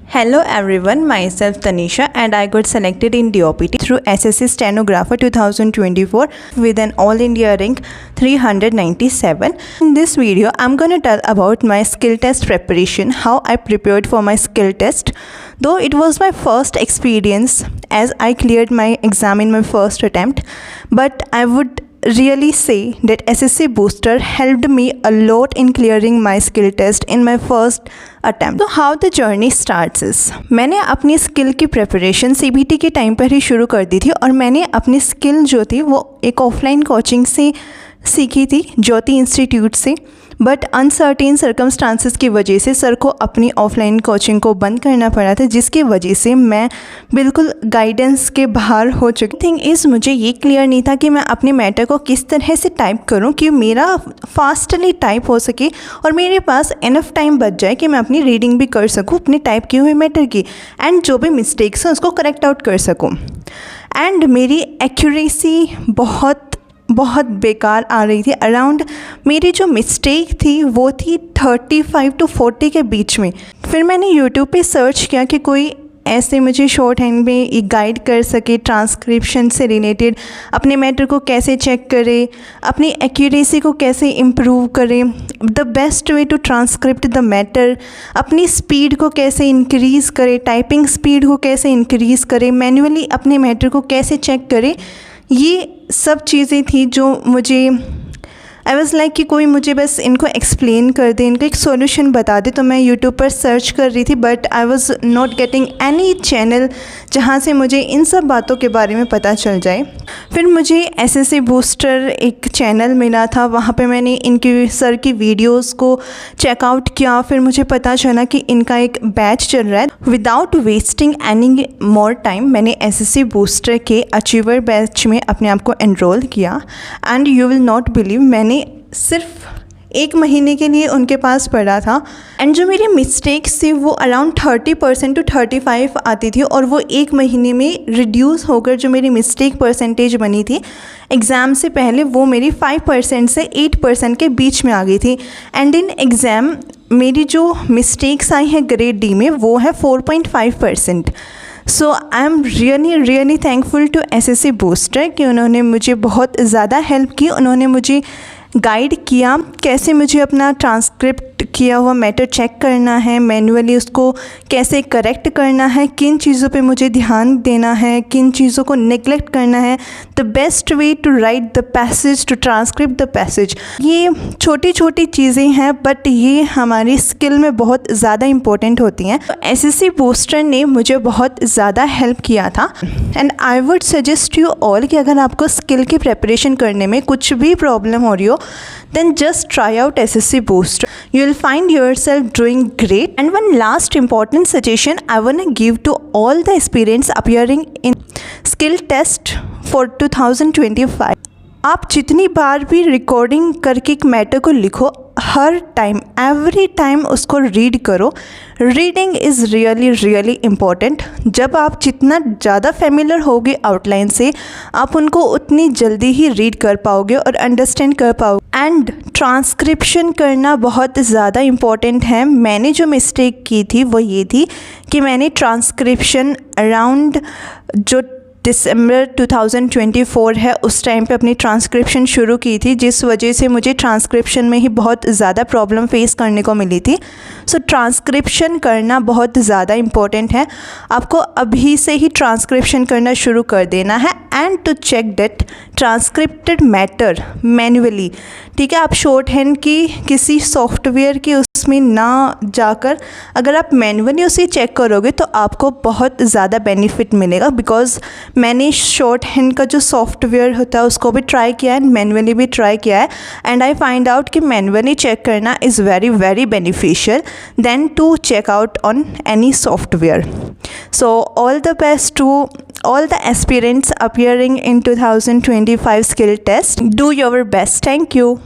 Hello everyone, myself Tanisha and I got selected in DOPT through SSC Stenographer 2024 with an All India rank 397. In this video, I'm gonna tell about my skill test preparation, how I prepared for my skill test. Though it was my first experience as I cleared my exam in my first attempt, but I would really say that SSC Booster helped me a lot in clearing my skill test in my first attempt. So how the journey starts is, मैंने अपनी skill की preparation CBT के time पर ही शुरू कर दी थी और मैंने अपनी स्किल जो थी वो एक ऑफलाइन कोचिंग से सीखी थी, ज्योति इंस्टीट्यूट से। बट अनसर्टेन सर्कमस्टांसेस की वजह से सर को अपनी ऑफलाइन कोचिंग को बंद करना पड़ा था, जिसकी वजह से मैं बिल्कुल गाइडेंस के बाहर हो चुकी। थिंग इज़ मुझे ये क्लियर नहीं था कि मैं अपने मैटर को किस तरह से टाइप करूं कि मेरा फास्टली टाइप हो सके और मेरे पास इनफ टाइम बच जाए कि मैं अपनी रीडिंग भी कर सकूं अपने टाइप किए हुए मैटर की, एंड जो भी मिस्टेक्स हैं उसको करेक्ट आउट कर सकूँ। एंड मेरी एक्यूरेसी बहुत बेकार आ रही थी। अराउंड मेरी जो मिस्टेक थी वो थी 35 to 40 के बीच में। फिर मैंने यूट्यूब पे सर्च किया कि कोई ऐसे मुझे शॉर्ट हैंड में एक गाइड कर सके ट्रांसक्रिप्शन से रिलेटेड, अपने मैटर को कैसे चेक करे, अपनी एक्यूरेसी को कैसे इम्प्रूव करे, the best way to transcript the matter, अपनी स्पीड को कैसे इंक्रीज़ करे, टाइपिंग स्पीड को कैसे इंक्रीज़ करे, मैन्युअली अपने मैटर को कैसे चेक करे। ये सब चीज़ें थी जो मुझे आई वॉज़ लाइक कि कोई मुझे बस इनको एक्सप्लेन कर दे, इनको एक सॉल्यूशन बता दे। तो मैं यूट्यूब पर सर्च कर रही थी but I was not getting any channel जहाँ से मुझे इन सब बातों के बारे में पता चल जाए। फिर मुझे एसएससी बूस्टर एक चैनल मिला था, वहाँ पे मैंने इनकी सर की वीडियोस को चेकआउट किया। फिर मुझे पता चला कि इनका एक बैच चल रहा है। Without wasting any more time मैंने एसएससी बूस्टर के अचीवर बैच में अपने आप को एनरोल किया। And you will not believe, मैंने सिर्फ 1 महीने के लिए उनके पास पढ़ा था एंड जो मेरी मिस्टेक्स थी वो अराउंड 30% to 35 आती थी और वो 1 महीने में रिड्यूस होकर जो मेरी मिस्टेक परसेंटेज बनी थी एग्ज़ाम से पहले वो मेरी 5% से 8% के बीच में आ गई थी। एंड इन एग्ज़ाम मेरी जो मिस्टेक्स आई हैं ग्रेड डी में वो है 4.5%। So I am really thankful to SSC booster कि उन्होंने मुझे बहुत ज़्यादा हेल्प की। उन्होंने मुझे गाइड किया कैसे मुझे अपना ट्रांसक्रिप्ट किया हुआ मैटर चेक करना है, मैन्युअली उसको कैसे करेक्ट करना है, किन चीज़ों पे मुझे ध्यान देना है, किन चीज़ों को नेग्लेक्ट करना है, the best way to write the passage, to transcript the passage. ये छोटी छोटी चीज़ें हैं बट ये हमारी स्किल में बहुत ज़्यादा इम्पोर्टेंट होती हैं। तो एसएससी बूस्टर ने मुझे बहुत ज़्यादा हेल्प किया था। And I would suggest you all कि अगर आपको स्किल की प्रिपरेशन करने में कुछ भी प्रॉब्लम हो रही हो, then just try out SSC Booster. You'll find yourself doing great. And one last important suggestion I want to give to all the aspirants appearing in skill test for 2025. आप जितनी बार भी रिकॉर्डिंग करके एक matter को लिखो, हर time every time उसको read करो। Reading is really important. जब आप जितना ज़्यादा फेमिलियर होगे आउटलाइन से, आप उनको उतनी जल्दी ही रीड कर पाओगे और अंडरस्टैंड कर पाओगे। एंड ट्रांसक्रिप्शन करना बहुत ज़्यादा इम्पॉर्टेंट है। मैंने जो मिस्टेक की थी वो ये थी कि मैंने ट्रांसक्रिप्शन अराउंड जो दिसंबर 2024 है उस टाइम पे अपनी ट्रांसक्रिप्शन शुरू की थी, जिस वजह से मुझे ट्रांसक्रिप्शन में ही बहुत ज़्यादा प्रॉब्लम फेस करने को मिली थी। सो ट्रांसक्रिप्शन करना बहुत ज़्यादा इम्पोर्टेंट है। आपको अभी से ही ट्रांसक्रिप्शन करना शुरू कर देना है and to check that transcripted matter manually. ठीक है, आप शॉर्ट हैंड की किसी सॉफ्टवेयर की उसमें ना जाकर अगर आप मैन्युअली उसे चेक करोगे तो आपको बहुत ज़्यादा बेनिफिट मिलेगा। बिकॉज मैंने शॉर्ट हैंड का जो सॉफ्टवेयर होता है उसको भी ट्राई किया है, मैन्युअली भी ट्राई किया है एंड आई फाइंड आउट कि मैन्युअली चेक करना is very beneficial then to check out on any software. So all the best to all the aspirants appearing in 2025 skill test. Do your best. Thank you.